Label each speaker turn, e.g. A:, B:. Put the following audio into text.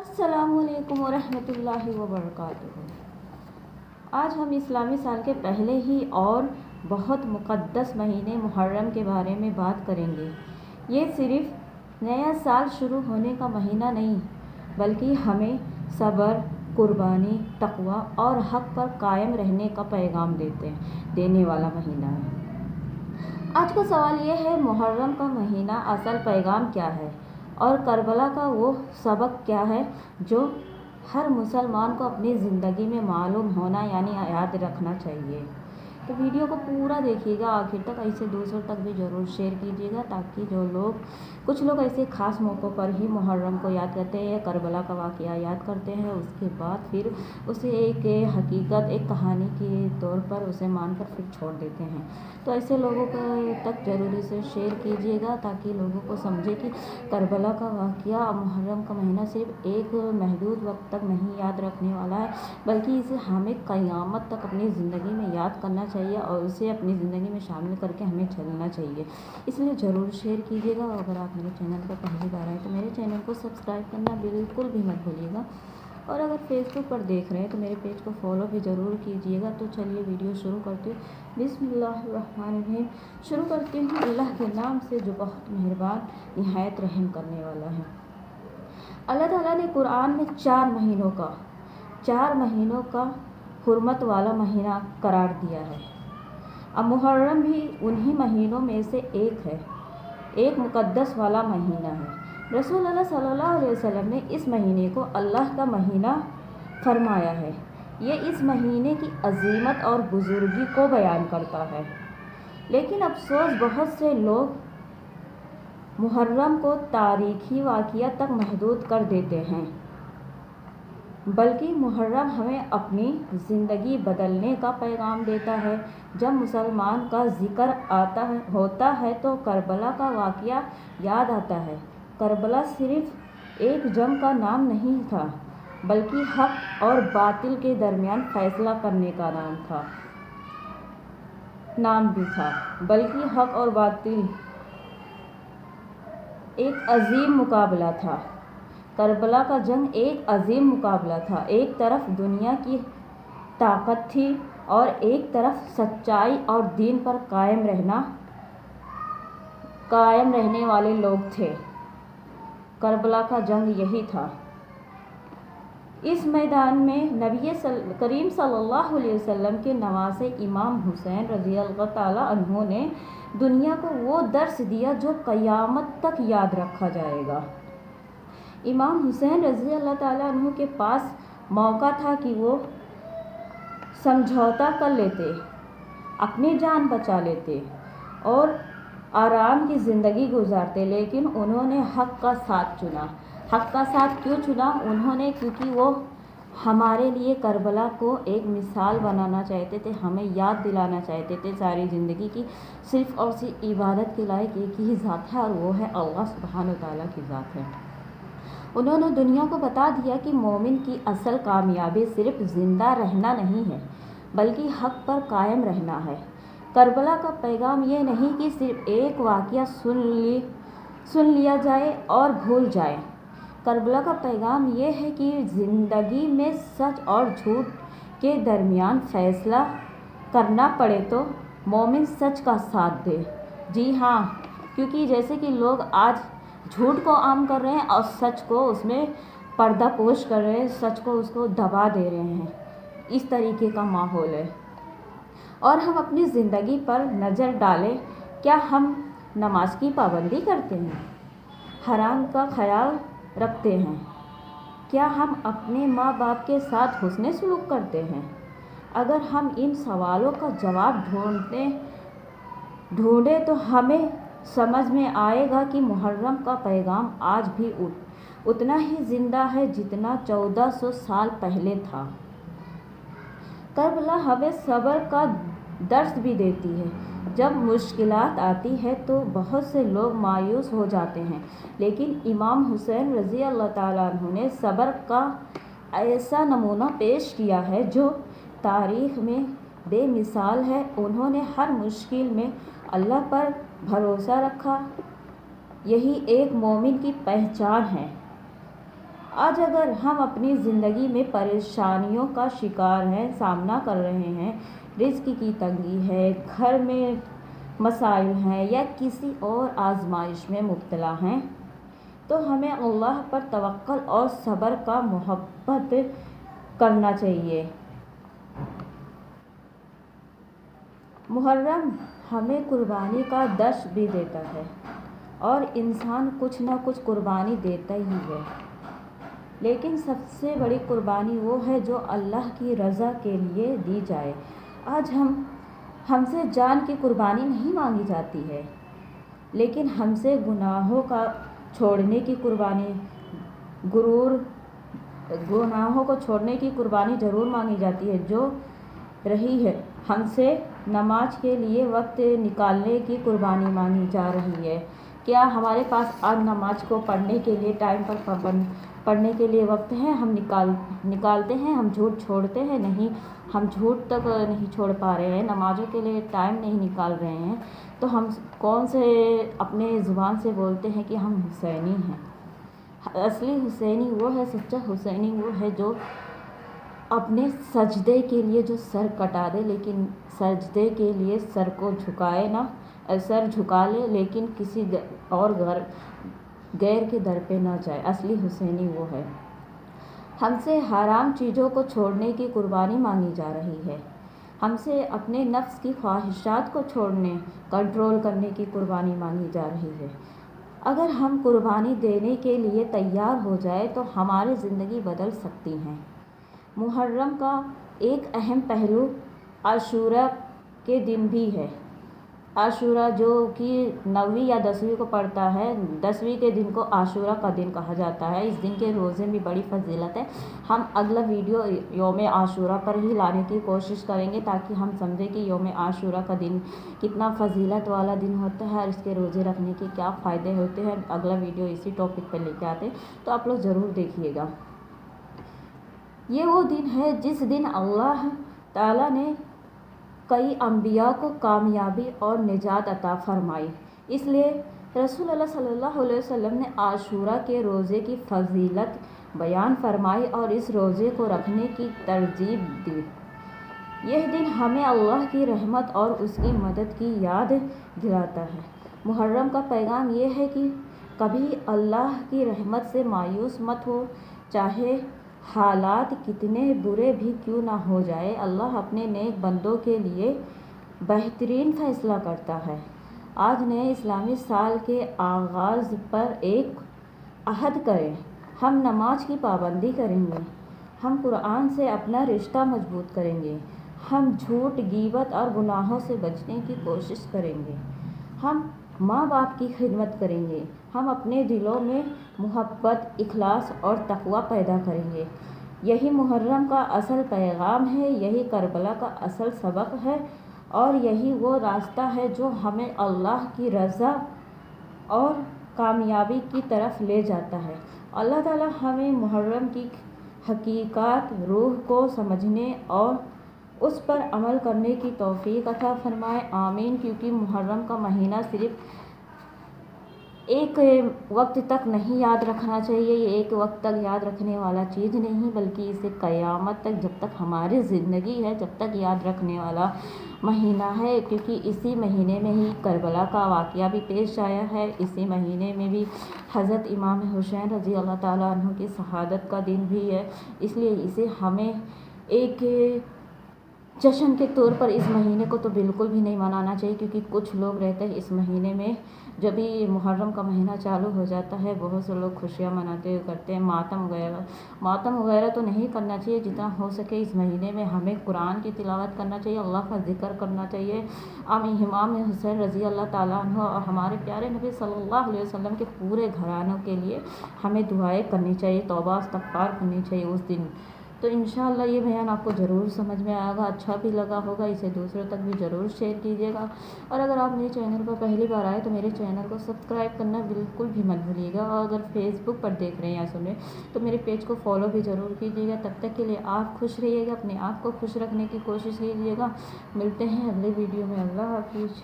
A: السلام علیکم ورحمۃ اللہ وبرکاتہ۔ آج ہم اسلامی سال کے پہلے ہی اور بہت مقدس مہینے محرم کے بارے میں بات کریں گے۔ یہ صرف نیا سال شروع ہونے کا مہینہ نہیں بلکہ ہمیں صبر، قربانی، تقوی اور حق پر قائم رہنے کا پیغام دینے والا مہینہ ہے۔ آج کا سوال یہ ہے، محرم کا مہینہ اصل پیغام کیا ہے اور کربلا کا وہ سبق کیا ہے جو ہر مسلمان کو اپنی زندگی میں معلوم ہونا یعنی یاد رکھنا چاہیے؟ تو ویڈیو کو پورا دیکھیے گا آخر تک، ایسے دوسروں تک بھی ضرور شیئر کیجیے گا تاکہ کچھ لوگ ایسے خاص موقعوں پر ہی محرم کو یاد کرتے ہیں یا کربلا کا واقعہ یاد کرتے ہیں، اس کے بعد پھر اسے ایک حقیقت، ایک کہانی کے طور پر اسے مان کر پھر چھوڑ دیتے ہیں۔ تو ایسے لوگوں تک ضروری سے شیئر کیجیے گا تاکہ لوگوں کو سمجھے کہ کربلا کا واقعہ محرم کا مہینہ صرف ایک محدود وقت تک نہیں یاد رکھنے والا ہے بلکہ اسے ہمیں قیامت تک اپنی زندگی میں یاد کرنا چاہیے اور اسے اپنی زندگی میں شامل کر کے ہمیں چلنا چاہیے۔ اس لیے ضرور شیئر کیجیے گا، اور اگر آپ میرے چینل پر پہلی بار آئے تو میرے چینل کو سبسکرائب کرنا بالکل بھی مت بھولیے گا، اور اگر فیس بک پر دیکھ رہے ہیں تو میرے پیج کو فالو بھی ضرور کیجیے گا۔ تو چلیے ویڈیو شروع کرتے ہیں۔ بسم اللہ الرحمن الرحیم۔ شروع کرتے ہیں اللہ کے نام سے جو بہت مہربان نہایت رحم کرنے والا ہے۔ اللہ تعالیٰ نے قرآن میں 4 مہینوں کا حرمت والا مہینہ قرار دیا ہے۔ اب محرم بھی انہی مہینوں میں سے ایک ہے، ایک مقدس والا مہینہ ہے۔ رسول اللہ صلی اللہ علیہ وسلم نے اس مہینے کو اللہ کا مہینہ فرمایا ہے۔ یہ اس مہینے کی عظمت اور بزرگی کو بیان کرتا ہے، لیکن افسوس بہت سے لوگ محرم کو تاریخی واقعہ تک محدود کر دیتے ہیں، بلکہ محرم ہمیں اپنی زندگی بدلنے کا پیغام دیتا ہے۔ جب مسلمان کا ذکر ہوتا ہے تو کربلا کا واقعہ یاد آتا ہے۔ کربلا صرف ایک جنگ کا نام نہیں تھا بلکہ حق اور باطل کے درمیان فیصلہ کرنے کا نام بھی تھا، بلکہ حق اور باطل ایک عظیم مقابلہ تھا۔ کربلا کا جنگ ایک عظیم مقابلہ تھا۔ ایک طرف دنیا کی طاقت تھی اور ایک طرف سچائی اور دین پر قائم رہنے والے لوگ تھے۔ کربلا کا جنگ یہی تھا۔ اس میدان میں نبی کریم صلی اللہ علیہ وسلم کے نواسے امام حسین رضی اللہ تعالیٰ عنہ نے دنیا کو وہ درس دیا جو قیامت تک یاد رکھا جائے گا۔ امام حسین رضی اللہ تعالیٰ عنہ کے پاس موقع تھا کہ وہ سمجھوتا کر لیتے، اپنی جان بچا لیتے اور آرام کی زندگی گزارتے، لیکن انہوں نے حق کا ساتھ چنا۔ حق کا ساتھ کیوں چنا انہوں نے؟ کیونکہ وہ ہمارے لیے کربلا کو ایک مثال بنانا چاہتے تھے، ہمیں یاد دلانا چاہتے تھے ساری زندگی کی صرف اور صرف عبادت کے لائق ایک ہی ذات ہے، اور وہ ہے اللہ سبحانہ وتعالیٰ کی ذات ہے۔ انہوں نے دنیا کو بتا دیا کہ مومن کی اصل کامیابی صرف زندہ رہنا نہیں ہے بلکہ حق پر قائم رہنا ہے۔ کربلا کا پیغام یہ نہیں کہ صرف ایک واقعہ سن لیا جائے اور بھول جائے۔ کربلا کا پیغام یہ ہے کہ زندگی میں سچ اور جھوٹ کے درمیان فیصلہ کرنا پڑے تو مومن سچ کا ساتھ دے۔ جی ہاں، کیونکہ جیسے کہ لوگ آج جھوٹ کو عام کر رہے ہیں اور سچ کو اس میں پردہ پوش کر رہے ہیں، سچ کو اس کو دبا دے رہے ہیں، اس طریقے کا ماحول ہے۔ اور ہم اپنی زندگی پر نظر ڈالیں، کیا ہم نماز کی پابندی کرتے ہیں؟ حرام کا خیال رکھتے ہیں؟ کیا ہم اپنے ماں باپ کے ساتھ حسن سلوک کرتے ہیں؟ اگر ہم ان سوالوں کا جواب ڈھونڈیں تو ہمیں سمجھ میں آئے گا کہ محرم کا پیغام آج بھی اتنا ہی زندہ ہے جتنا 1400 سال پہلے تھا۔ کربلا ہمیں صبر کا درس بھی دیتی ہے۔ جب مشکلات آتی ہے تو بہت سے لوگ مایوس ہو جاتے ہیں، لیکن امام حسین رضی اللہ تعالیٰ عنہ نے صبر کا ایسا نمونہ پیش کیا ہے جو تاریخ میں بے مثال ہے۔ انہوں نے ہر مشکل میں اللہ پر بھروسہ رکھا، یہی ایک مومن کی پہچان ہے۔ آج اگر ہم اپنی زندگی میں پریشانیوں کا شکار ہیں، سامنا کر رہے ہیں، رزق کی تنگی ہے، گھر میں مسائل ہیں یا کسی اور آزمائش میں مبتلا ہیں، تو ہمیں اللہ پر توکل اور صبر کا محبت کرنا چاہیے۔ محرم ہمیں قربانی کا درس بھی دیتا ہے، اور انسان کچھ نہ کچھ قربانی دیتا ہی ہے، لیکن سب سے بڑی قربانی وہ ہے جو اللہ کی رضا کے لیے دی جائے۔ آج ہم سے جان کی قربانی نہیں مانگی جاتی ہے، لیکن ہم سے گناہوں کا چھوڑنے کی قربانی، گناہوں کو چھوڑنے کی قربانی ضرور مانگی جاتی ہے جو رہی ہے۔ ہم سے نماز کے لیے وقت نکالنے کی قربانی مانگی جا رہی ہے۔ کیا ہمارے پاس آج نماز کو پڑھنے کے لیے ٹائم پر پڑھنے کے لیے وقت ہے؟ ہم نکالتے ہیں؟ ہم جھوٹ چھوڑتے ہیں؟ نہیں، ہم جھوٹ تک نہیں چھوڑ پا رہے ہیں، نمازوں کے لیے ٹائم نہیں نکال رہے ہیں، تو ہم کون سے اپنے زبان سے بولتے ہیں کہ ہم حسینی ہیں؟ اصلی حسینی وہ ہے، سچا حسینی وہ ہے جو اپنے سجدے کے لیے جو سر کٹا دے، لیکن سجدے کے لیے سر کو جھکائے نہ، سر جھکا لے لیکن کسی اور غیر کے در پہ نہ جائے۔ اصلی حسینی وہ ہے۔ ہم سے حرام چیزوں کو چھوڑنے کی قربانی مانگی جا رہی ہے، ہم سے اپنے نفس کی خواہشات کو چھوڑنے، کنٹرول کرنے کی قربانی مانگی جا رہی ہے۔ اگر ہم قربانی دینے کے لیے تیار ہو جائے تو ہماری زندگی بدل سکتی ہے۔ محرم کا ایک اہم پہلو عاشوراء کے دن بھی ہے۔ عاشوراء جو کہ 9ویں یا 10ویں کو پڑتا ہے، 10ویں کے دن کو عاشوراء کا دن کہا جاتا ہے۔ اس دن کے روزے میں بڑی فضیلت ہے۔ ہم اگلا ویڈیو یوم عاشوراء پر ہی لانے کی کوشش کریں گے تاکہ ہم سمجھیں کہ یوم عاشوراء کا دن کتنا فضیلت والا دن ہوتا ہے اور اس کے روزے رکھنے کے کیا فائدے ہوتے ہیں۔ اگلا ویڈیو اسی ٹاپک پر لے کے آتے ہیں، تو آپ لوگ ضرور دیکھیے گا۔ یہ وہ دن ہے جس دن اللہ تعالیٰ نے کئی انبیاء کو کامیابی اور نجات عطا فرمائی۔ اس لیے رسول اللہ صلی اللہ علیہ وسلم نے عاشوراء کے روزے کی فضیلت بیان فرمائی اور اس روزے کو رکھنے کی ترغیب دی۔ یہ دن ہمیں اللہ کی رحمت اور اس کی مدد کی یاد دلاتا ہے۔ محرم کا پیغام یہ ہے کہ کبھی اللہ کی رحمت سے مایوس مت ہو، چاہے حالات کتنے برے بھی کیوں نہ ہو جائے، اللہ اپنے نیک بندوں کے لیے بہترین فیصلہ کرتا ہے۔ آج نئے اسلامی سال کے آغاز پر ایک عہد کریں، ہم نماز کی پابندی کریں گے، ہم قرآن سے اپنا رشتہ مضبوط کریں گے، ہم جھوٹ، غیبت اور گناہوں سے بچنے کی کوشش کریں گے، ہم ماں باپ کی خدمت کریں گے، ہم اپنے دلوں میں محبت، اخلاص اور تقوی پیدا کریں گے۔ یہی محرم کا اصل پیغام ہے، یہی کربلا کا اصل سبق ہے، اور یہی وہ راستہ ہے جو ہمیں اللہ کی رضا اور کامیابی کی طرف لے جاتا ہے۔ اللہ تعالیٰ ہمیں محرم کی حقیقات، روح کو سمجھنے اور اس پر عمل کرنے کی توفیق عطا فرمائے، آمین۔ کیونکہ محرم کا مہینہ صرف ایک وقت تک نہیں یاد رکھنا چاہیے، یہ ایک وقت تک یاد رکھنے والا چیز نہیں، بلکہ اسے قیامت تک، جب تک ہماری زندگی ہے، جب تک یاد رکھنے والا مہینہ ہے، کیونکہ اسی مہینے میں ہی کربلا کا واقعہ بھی پیش آیا ہے، اسی مہینے میں بھی حضرت امام حسین رضی اللہ تعالیٰ عنہ کی شہادت کا دن بھی ہے۔ اس لیے اسے ہمیں ایک جشن کے طور پر اس مہینے کو تو بالکل بھی نہیں منانا چاہیے، کیونکہ کچھ لوگ رہتے ہیں اس مہینے میں، جب بھی محرم کا مہینہ چالو ہو جاتا ہے، بہت سے لوگ خوشیاں مناتے ہوئے کرتے ہیں، ماتم وغیرہ تو نہیں کرنا چاہیے۔ جتنا ہو سکے اس مہینے میں ہمیں قرآن کی تلاوت کرنا چاہیے، اللہ کا ذکر کرنا چاہیے، امام حسین رضی اللہ تعالیٰ عنہ اور ہمارے پیارے نبی صلی اللہ علیہ وسلم کے پورے گھرانوں کے لیے ہمیں دعائیں کرنی چاہیے، توبہ استغفار کرنی چاہیے اس دن۔ تو انشاءاللہ یہ بیان آپ کو ضرور سمجھ میں آئے گا، اچھا بھی لگا ہوگا، اسے دوسروں تک بھی ضرور شیئر کیجیے گا، اور اگر آپ میرے چینل پر پہلی بار آئے تو میرے چینل کو سبسکرائب کرنا بالکل بھی مت بھولیے گا، اور اگر فیس بک پر دیکھ رہے ہیں یا سن رہے ہیں تو میرے پیج کو فالو بھی ضرور کیجیے گا۔ تب تک کے لیے آپ خوش رہیے گا، اپنے آپ کو خوش رکھنے کی کوشش کیجیے گا۔ ملتے ہیں اگلے ویڈیو میں، اللہ حافظ۔